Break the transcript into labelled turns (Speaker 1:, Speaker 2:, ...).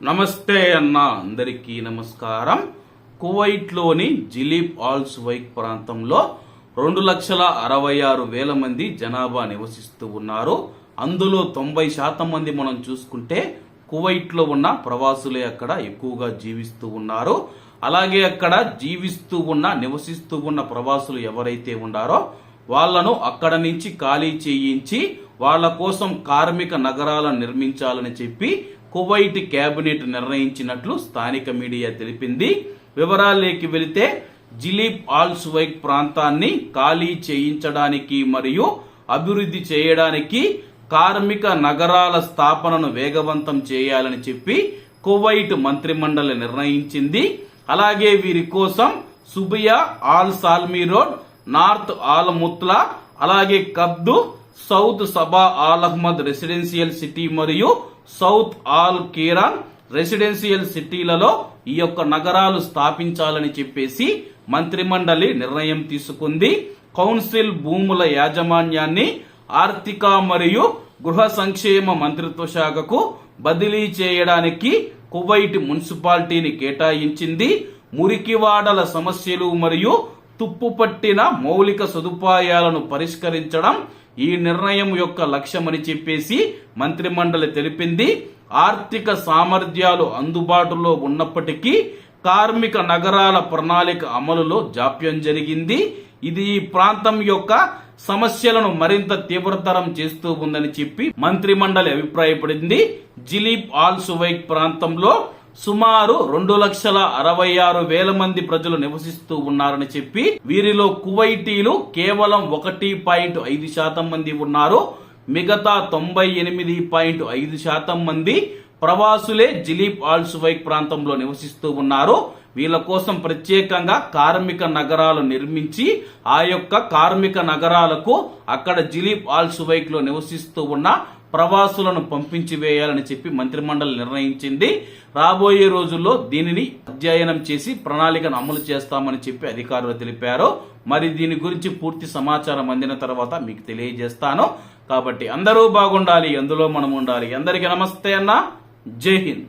Speaker 1: నమస్తే అన్న, అందరికీ నమస్కారం. కువైట్లోని జిలీబ్ ఆల్ సువైక్ ప్రాంతంలో 2,66,000 మంది జనాభా నివసిస్తూ ఉన్నారు. అందులో 90% మంది మనం చూసుకుంటే కువైట్లో ఉన్న ప్రవాసులే అక్కడ ఎక్కువగా జీవిస్తూ ఉన్నారు. అలాగే అక్కడ నివసిస్తూ ఉన్న ప్రవాసులు ఎవరైతే ఉన్నారో వాళ్లను అక్కడ నుంచి ఖాళీ చేయించి వాళ్ల కోసం కార్మిక నగరాలను నిర్మించాలని చెప్పి కువైట్ కేబినెట్ నిర్ణయించినట్లు స్థానిక మీడియా తెలిపింది. వివరాల్లోకి వెళితే జిలీబ్ ఆల్ సువైక్ ప్రాంతాన్ని ఖాళీ చేయించడానికి మరియు అభివృద్ధి చేయడానికి కార్మిక నగరాల స్థాపనను వేగవంతం చేయాలని చెప్పి కువైట్ మంత్రిమండలి నిర్ణయించింది. అలాగే వీరి కోసం Subiya Al Salmi road, north Al Mutla, అలాగే Kabd, south Sabah Al Ahmad residential city మరియు సౌత్ ఆల్ కీరాన్ రెసిడెన్షియల్ సిటీలలో ఈ యొక్క నగరాలు స్థాపించాలని చెప్పేసి మంత్రిమండలి నిర్ణయం తీసుకుంది. కౌన్సిల్ భూముల యాజమాన్యాన్ని ఆర్థిక మరియు గృహ సంక్షేమ మంత్రిత్వ శాఖకు బదిలీ చేయడానికి కువైట్ మున్సిపాలిటీని కేటాయించింది. మురికివాడల సమస్యలు మరియు తుప్పుపట్టిన మౌలిక సదుపాయాలను పరిష్కరించడం ఈ నిర్ణయం యొక్క లక్ష్యమని చెప్పేసి మంత్రిమండలి తెలిపింది. ఆర్థిక సామర్థ్యాలు అందుబాటులో ఉన్నప్పటికీ కార్మిక నగరాల ప్రణాళిక అమలులో జాప్యం జరిగింది. ఇది ఈ ప్రాంతం యొక్క సమస్యలను మరింత తీవ్రతరం చేస్తూ ఉందని చెప్పి మంత్రిమండలి అభిప్రాయపడింది. జిలీబ్ ఆల్ సువైక్ ప్రాంతంలో సుమారు 2,66,000 మంది ప్రజలు నివసిస్తూ ఉన్నారని చెప్పి వీరిలో కువైటీలు కేవలం 1.5% మంది ఉన్నారు. మిగతా 98.5% మంది ప్రవాసులే జిలీబ్ ఆల్ సువైక్ ప్రాంతంలో నివసిస్తూ ఉన్నారు. వీళ్ళ కోసం ప్రత్యేకంగా కార్మిక నగరాలు నిర్మించి ఆ యొక్క కార్మిక నగరాలకు అక్కడ జిలీబ్ ఆల్ సువైక్ లో నివసిస్తూ ఉన్న ప్రవాసులను పంపించి వేయాలని చెప్పి మంత్రిమండలి నిర్ణయించింది. రాబోయే రోజుల్లో దీనిని అధ్యయనం చేసి ప్రణాళికను అమలు చేస్తామని చెప్పి అధికారులు తెలిపారు. మరి దీని గురించి పూర్తి సమాచారం అందిన తర్వాత మీకు తెలియజేస్తాను. కాబట్టి అందరూ బాగుండాలి, అందులో మనం ఉండాలి. అందరికీ నమస్తే అన్న, జై హింద్.